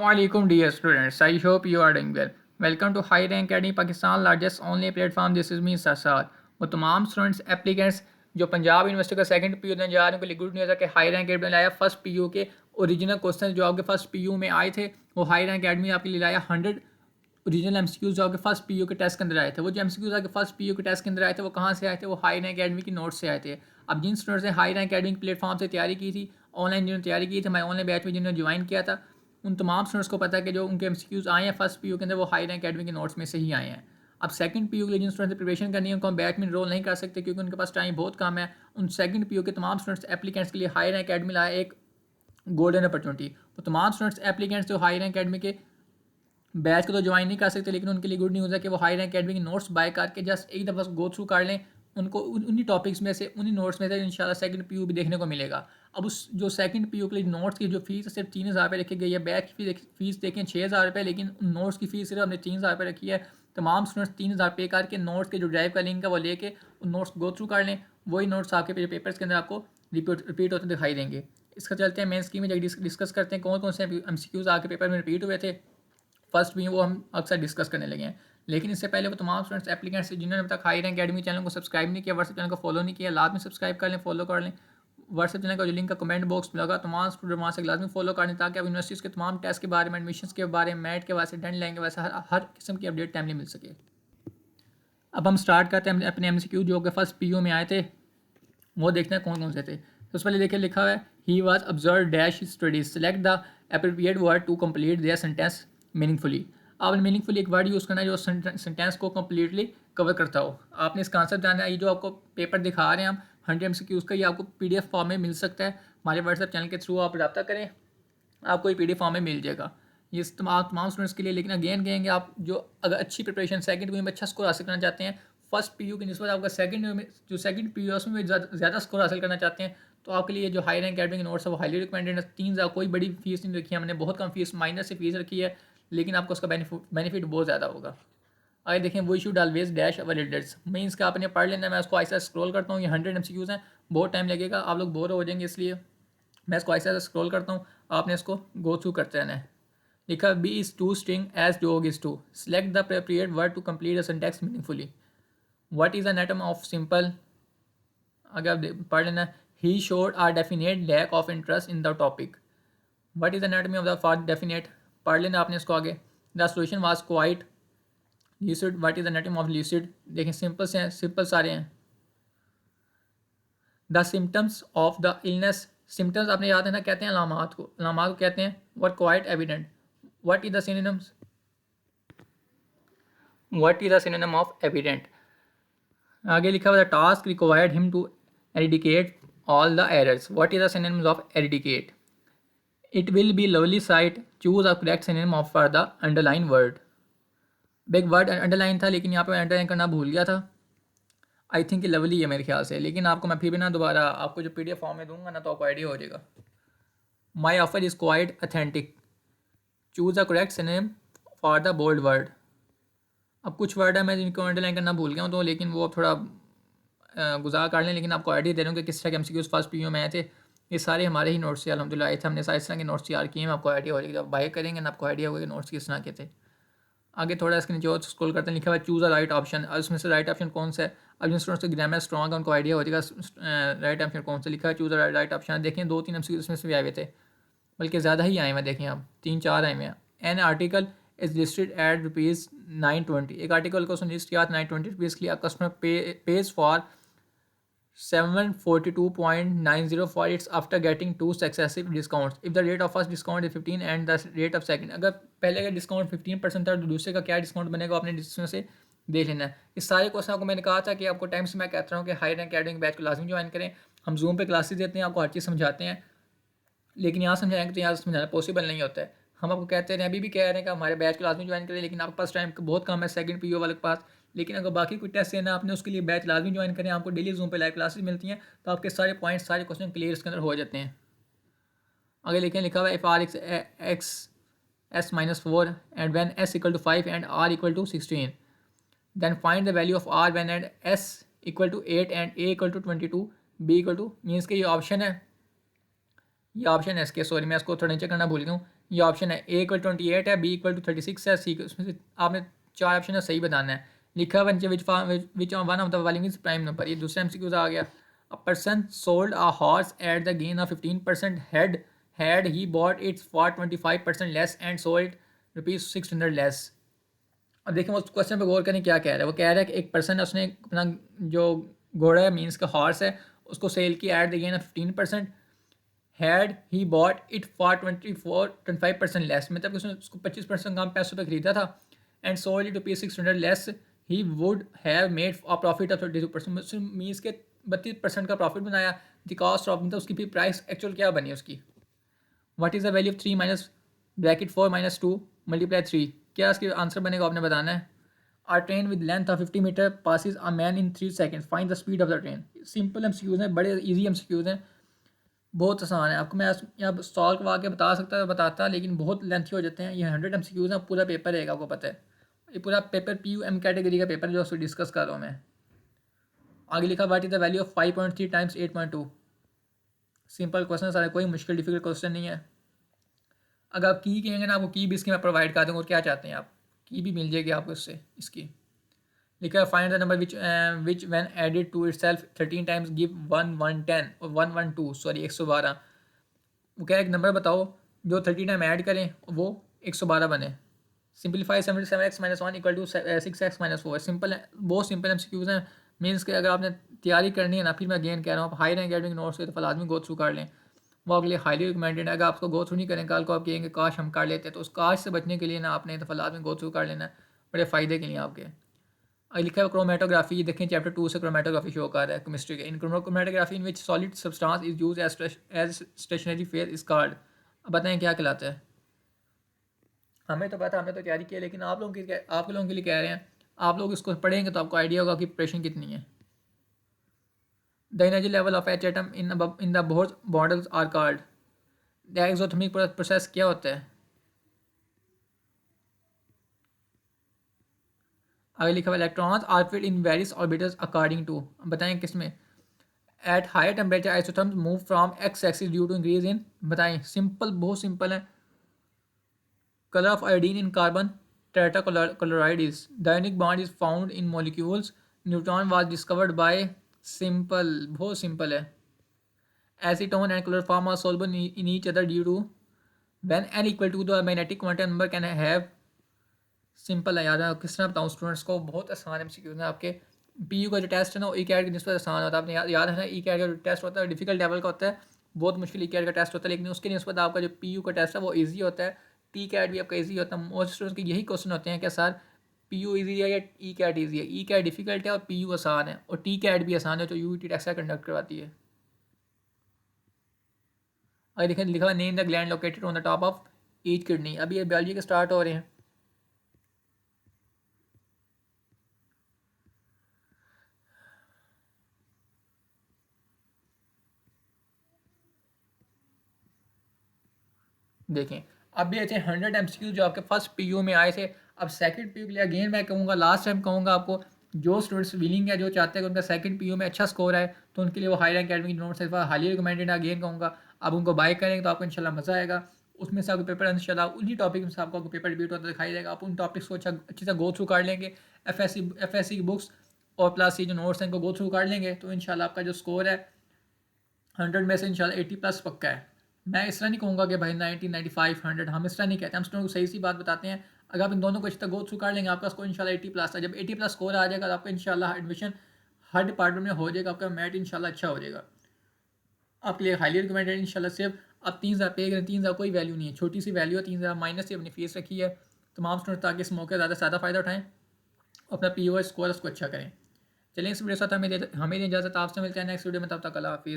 Assalamualaikum dear students. I hope you are doing well. Welcome to High Rank Academy Pakistan largest online platform. This is me Sasad. वो तमाम students applicants जो Punjab university का second PU देने जा रहे हैं, उनको गुड न्यूज़ है कि हाई रैंक एकेडमी लाया फर्स्ट पीयू के ओरिजिनल क्वेश्चन जो आपके फर्स्ट पीयू में आए थे, वो हाई रैंक एकेडमी आपके लिए लाया 100 ओरिजिनल एमसीक्यूज जो आपके फर्स्ट पीयू के टेस्ट के अंदर आए थे। वो जो एमसीक्यूज आपके फर्स्ट पीयू के टेस्ट के अंदर आए थे, वो कहाँ से आए थे? वो हाई रैंक एकेडमी की नोट से आए थे। अब जिन स्टूडेंट्स ने हाई रैंक एकेडमी प्लेटफॉर्म से तैयारी की थी, ऑनलाइन जिन्होंने तैयारी की थी, मैं ऑनलाइन बैच में जिन्होंने ज्वाइन किया था, उन तमाम स्टूडेंट्स को पता है कि जो उनके एमसीक्यूज आए हैं फर्स्ट पीयू के अंदर, वो हाई रैंक एकेडमी के नोट्स में से ही आए हैं। अब सेकंड पीयू के लिए जिन स्टूडेंट्स ने प्रिपरेशन करनी है, उनको हम बैच में इनरोल नहीं कर सकते क्योंकि उनके पास टाइम बहुत कम है। उन सेकंड पीयू के तमाम स्टूडेंट्स एप्लीकेंट्स के लिए हाई रैंक एकेडमी लाया एक गोल्डन अपॉर्चुनिटी। तो तमाम स्टूडेंट्स एप्लीकेंट्स जो हाई रैंक एकेडमी के बैच को तो ज्वाइन नहीं कर सकते, लेकिन उनके लिए गुड न्यूज़ है कि वो हाई रैंक एकेडमी के नोट्स बाय करके जस्ट एक दफ़ा गो थ्रू कर लें। उनको उन्हीं टॉपिक्स में से, उन्हीं नोट्स में से इंशाल्लाह सेकंड पीयू भी देखने को मिलेगा। अब उस जो सेकंड पीयू के लिए नोट्स की जो फीस सिर्फ 3,000 रुपये रखी गई है, बैच की फीस देखें 6,000 रुपये, लेकिन नोट्स की फीस सिर्फ हमने 3,000 रुपये रखी है। तमाम स्टूडेंट्स 3,000 पे करके नोट्स के जो ड्राइव का लिंक है वो लेके उन नोट्स गो थ्रू कर लें। वही नोट्स आपके पेपर्स के अंदर आपको रिपीट होते दिखाई देंगे। इसका चलते हैं मेन स्कीम में डिस्कस करते हैं कौन कौन से एमसीक्यूज आपके पेपर में रिपीट हुए थे फर्स्ट भी, वो हम अक्सर डिस्कस करने लगे हैं। लेकिन इससे पहले वो तमाम स्टूडेंट्स एप्लीकेंट्स जिन्होंने अभी तक हाई रैंक एकेडमी चैनल को सब्सक्राइब नहीं किया, व्हाट्सएप चैनल को फॉलो नहीं किया, लाजमी सब्सक्राइब कर लें, फॉलो कर लें। व्हाट्सएप चैनल का जो लिंक का कमेंट बॉक्स में लगा, तमाम स्टूडेंट वहाँ से लाजमी फॉलो कर लें ताकि आप यूनिवर्सिटीज़ के तमाम टेस्ट के बारे में, एडमिशन के बारे में, मैट के बारे में, डेंट लाइन के वैसे हर किस्म की अपडेट टाइमली मिल सके। अब हम स्टार्ट करते हैं अपने एमसीक्यू जो कि फर्स्ट पीयू में आए थे, वो देखते हैं कौन कौन से थे। तो उस पहले देखिए लिखा हुआ है, he was observe dash studies, select the appropriate word to complete their sentence meaningfully. आपने मीनिंगफुली एक वर्ड यूज़ करना है जो सेंटेंस को कम्प्लीटली कवर करता हो। आपने इसका आंसर जानना है। ये जो आपको पेपर दिखा रहे हैं हम 100 MCQs का, ये आपको PDF फॉर्म में मिल सकता है। हमारे व्हाट्सएप चैनल के थ्रू आप रब्ता करें, आपको ये PDF फॉर्म में मिल जाएगा। ये तमाम स्टूडेंट्स के लिए। लेकिन अगेन कहेंगे, आप जो अगर अच्छी प्रिपरेशन सेकंड पीयू में अच्छा स्कोर हासिल करना चाहते हैं, फर्स्ट पीयू की निस्बत आपका सेकंड में जो सेकंड पीयू है उसमें ज़्यादा स्कोर हासिल करना चाहते हैं, तो आपके लिए जो हाई रैंक एकेडमी के नोट्स है वो हाईली रिकमेंडेड है। 3,000 कोई बड़ी फीस नहीं रखी है हमने, बहुत कम फीस, माइनर से फीस रखी है, लेकिन आपको उसका बेनिफिट बहुत ज़्यादा होगा। आगे देखें, we should always dash our leaders, means का आपने पढ़ लेना है। मैं उसको ऐसा स्क्रॉल करता हूँ, ये 100 MCQs हैं, बहुत टाइम लगेगा, आप लोग बोर हो जाएंगे, इसलिए मैं इसको ऐसा स्क्रॉल करता हूँ, आपने इसको गो थ्रू करते रहना है। लिखा bee is to string as dog is to, select the appropriate word to complete the syntax meaningfully. What is the antonym of simple, अगर आप पढ़ लेना। He showed a definite lack of interest in the topic. What is the antonym of the for definite, पढ़ लेना आपने इसको आगे। The solution was quite lucid, what is the antonym of lucid, देखें सिंपल से हैं, सिंपल सारे हैं। The symptoms of the illness, symptoms आपने याद है ना, कहते हैं अलामात को, अलामात को कहते हैं what quite evident. What is the synonyms, what is the synonym of evident. आगे लिखा हुआ है, task required him to eradicate all the errors, what is the synonyms of eradicate. It will be lovely sight, choose a correct synonym of for the underline word. Big word underline था, लेकिन यहाँ पे मैं underline करना भूल गया था। I think lovely है मेरे ख्याल से, लेकिन आपको मैं फिर भी ना दोबारा आपको जो PDF फॉर्म में दूंगा ना, तो आपको आइडिया हो जाएगा। My offer is quite authentic, choose a correct synonym for the bold word. अब कुछ वर्ड है मैं जिनको अंडरलाइन करना भूल गया हूँ, तो लेकिन वो थोड़ा गुजार कर लें, लेकिन आपको आइडिया दे रहा हूँ कि किस तरह के MCQs फर्स्ट पीयू में आए थे। ये सारे हमारे ही नोट्स से अल्हम्दुलिल्लाह आए थे, हमने सारे इस तरह के नोट्स तैयार किए हैं। आपको आइडिया हो जाएगा, जब बाय करेंगे ना आपको आइडिया होगा कि नोट्स किस तरह के थे। आगे थोड़ा इसके नीचे और स्क्रॉल करते हैं, लिखा हुआ है चूज़ अ राइट ऑप्शन। और उसमें से राइट ऑप्शन कौन सा है, अब जिन स्टूडेंट्स का ग्रामर स्ट्रॉन्ग है उनको आइडिया हो जाएगा राइट ऑप्शन कौन सा। लिखा है चूज़ अ राइट ऑप्शन, देखें 2-3 MCQ इसमें से भी आए हुए थे, बल्कि ज़्यादा ही आए हैं, देखें आप 3-4 आए हुए हैं। An article is listed at ₹920, एक आर्टिकल को उसने लिस्ट किया 920 रुपीज़ के लिए। Customer page for 742.90 for its after getting 2 successive discounts if the rate of first discount is 15 and the rate of second। अगर पहले का डिस्काउंट 15% था तो दूसरे का क्या डिस्काउंट बनेगा, आपने डिस्काउंट से देख लेना है। इस सारे क्वेश्चन को मैंने कहा था कि आपको टाइम से मैं कहता हूँ कि हाई रैंक एकेडमी बैच को लाजमी ज्वाइन करें। हम जूम पे क्लासेस देते हैं, आपको हर चीज़ समझाते हैं, लेकिन यहाँ समझाएंगे तो यहाँ समझाना पॉसिबल नहीं होता है। हम आपको कहते हैं, अभी भी कह रहे हैं कि हमारे बैच को लाजमी ज्वाइन करें, लेकिन आपके पास टाइम बहुत कम है सेकंड पीयू वाले के पास। लेकिन अगर बाकी कोई टेस्ट देना आपने, उसके लिए बैच लाजमी ज्वाइन करें। आपको डेली जूम पे लाइव क्लासेस मिलती हैं, तो आपके सारे पॉइंट्स, सारे क्वेश्चन क्लियर इसके अंदर हो जाते हैं। आगे लिखें, लिखा हुआ है if R X S minus 4 and when S equal to 5 and R equal to 16, then find the value of R when and S equal to 8 and A equal to 22, B equal to, means के ये option है, ये option है इसके। Sorry मैं इसको थोड़ा नीचे करना भूल गया हूँ। ये ऑप्शन है ए इक्वल 28 है, बी इक्वल टू 36 है, सी उसमें से आपने 4 ऑप्शन है सही बताना है। लिखा हुआ which one of the following is prime number. ये दूसरा एमसीक्यूज आ गया। A person sold a horse at the gain of 15% had he bought it's for 25% less and sold ₹600 less. अब देखिए उस क्वेश्चन पे गौर करें क्या कह रहा है। वो कह रहा है कि एक पर्सन है, उसने अपना जो घोड़ा है मीन्स का हॉर्स है उसको सेल किया at the gain of 15%, had he bought it for 25% less, मतलब उसने उसको 25% कम पैसों पे खरीदा था, and sold it ₹600 less, he would have made a profit of 32%, means के 32% का प्रॉफिट बनाया। द कॉस्ट ऑफ, मतलब उसकी फिर प्राइस एक्चुअल क्या बनी उसकी। What is the value of 3 minus bracket 4 minus 2 multiply 3, क्या इसके आंसर बनेगा आपने बताना है। A train with length of 50 meter passes a man in 3 seconds, find the speed of the train. Simple MCQs हैं, बड़े इजी एमसीक्यूज हैं, बहुत आसान है। आपको मैं यहाँ सॉल्व करवा के बता सकता है बताता, लेकिन बहुत लेंथी हो जाते हैं। ये 100 एमसीक्यूज हैं, पूरा पेपर रहेगा, आपको पता है। ये पूरा पेपर PUM कैटेगरी का पेपर जो उसको डिस्कस कर रहा हूँ मैं। आगे लिखा what is the value of 5.3 times 8.2। Simple question सारे, कोई मुश्किल डिफिकल्ट क्वेश्चन नहीं है। अगर आप की कहेंगे ना, आपको की भी इसकी मैं प्रोवाइड कर दूँगा। और क्या चाहते हैं आप, की भी मिल जाएगी आपको इससे इसकी। लिखा है find the number which when added to itself 13 times give 110 और 112 सॉरी 112। वो क्या, एक नंबर बताओ जो 30 टाइम ऐड करें वो 112 बने। Simplify 77x minus 1 equal to 6x minus 4। Simple है, बहुत सिंपल एमसीक्यूज हैं। मीन्स के अगर आपने तैयारी करनी है ना, फिर मैं अगेन कह रहा हूँ, आप हाई रैंक एकेडमिक नोट्स के तो लाजमी गो थ्रू कर लें, वो आपके लिए हाईली रिकमेंडेड है। अगर आपको गो थ्रू नहीं करें, कल को आप कहेंगे काश हम कर लेते, तो उस काश से बचने के लिए ना आपने तो लाजमी गो थ्रू कर लेना है, बड़े फ़ायदे के लिए आपके। अगर लिखा है क्रोमेटोग्राफी, देखें चैप्टर 2 से क्रोमेटोग्राफी शो कर रहा है केमिस्ट्री के। In chromatography in which solid substance is use as stationary phase is called. अब बताएं क्या कहलाता है। हमें तो पता, हमने तो तैयारी की है, लेकिन आप लोगों के लिए कह रहे हैं। आप लोग इसको पढ़ेंगे तो आपको आइडिया होगा कि प्रेशर कितनी है। The energy level of H atom in the Bohr models are called. The exothermic process क्या होता है। आगे लिखा हुआ electrons are filled in various orbitals according to. बताएं किस में। At higher temperature isotopes move from x axis due to increase in. बताएं, सिंपल, बहुत सिंपल है। Colour of iodine in carbon tetrachloride is. The ionic bond is found in molecules. Neutron was discovered by. Simple, बहुत simple है। Acetone and chloroform are soluble in each other due to when n equal to the magnetic quantum number can have। Simple है, याद है। किस तरह बताऊँ students को, बहुत आसान एमसीक्यूज है आपके। PU का जो टेस्ट है ना, वो ई कैट की निस्बत आसान होता है। आपने याद है ना, ई कैट का जो टेस्ट होता है डिफिकल्ट लेवल का होता है, बहुत मुश्किल ई कैट का टेस्ट होता है, लेकिन उसके निस्बत आपका जो PU का टेस्ट है वो ईजी होता है। टी कैट भी आपका ईजी होता है। मोस्ट स्टूडेंट्स के यही क्वेश्चन होते हैं कि सर PU ईजी है या ई कैट ईजी है। ई कैट डिफिकल्ट है और PU आसान है, और टी कैट भी आसान है जो UET टेस्ट कंडक्ट करवाती है। अगर देखें लिखा हुआ name the gland located on the top of each kidney. अभी ये बायोलॉजी के स्टार्ट हो रहे हैं। देखें, अब ये थे 100 MCQ जो आपके फर्स्ट PU में आए थे। अब सेकंड PU के लिए अगेन मैं कहूँगा, लास्ट टाइम कहूँगा आपको, जो स्टूडेंट्स विलिंग है, जो चाहते हैं कि उनका सेकंड PU में अच्छा स्कोर आए, तो उनके लिए वो high rank academic notes highly recommended है। अगेन कहूँगा, आप उनको बाय करेंगे तो आपको इंशाल्लाह मज़ा आएगा। उसमें से आपको पेपर इंशाल्लाह उन्हीं टॉपिक में से आपको पेपर डिब्यूट होता दिखाई देगा। आप उन टॉपिक्स को अच्छे से गो थ्रू कर लेंगे। FSC की बुक्स और प्लस ये जो नोट्स हैं इनको गो थ्रू कर लेंगे, तो इंशाल्लाह आपका जो स्कोर है 100 में से इंशाल्लाह 80 प्लस पक्का है। मैं इस तरह नहीं कहूँगा कि भाई 90, 95, 100, हम इस तरह नहीं कहते। हम स्टूडेंट को सही सी बात बताते हैं। अगर आप इन दोनों को अच्छी तरह गो थ्रू कर लेंगे, आपका स्कोर इंशाल्लाह 80 प्लस है। जब 80 प्लस स्कोर आ जाएगा तो आपका इंशाल्लाह एडमिशन हर डिपार्टमेंट में हो जाएगा। आपका मेरिट इंशाल्लाह अच्छा हो जाएगा। आपके लिए हाईली रिकमेंडेड इंशाल्लाह। सिर्फ आप 3,000 पे करें, 3,000 कोई वैल्यू नहीं है, छोटी सी वैल्यू है। 3,000 माइनस से अपनी फीस रखी है। तमाम स्टूडेंट ताकि इस मौके ज़्यादा से ज़्यादा फ़ायदा उठाएँ, अपना PO स्कोर उसको अच्छा करें। चलें, इस वीडियो के साथ हमें इजाज़त। आपसे मिलते हैं नेक्स्ट वीडियो में, तब तक अल्लाह हाफिज़।